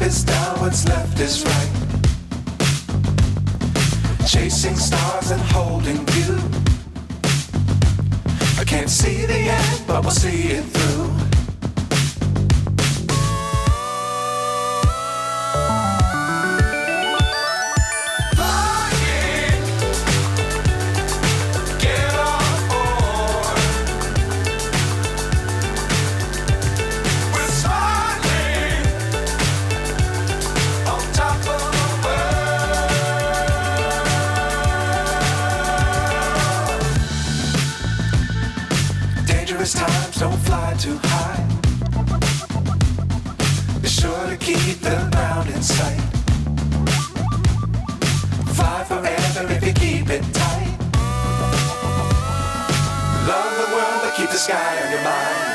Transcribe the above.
is down, what's left is right. Chasing stars and holding you. I can't see the end, but we'll see it through. Times don't fly too high. Be sure to keep the ground in sight. Fly forever if you keep it tight. Love the world, but keep the sky on your mind.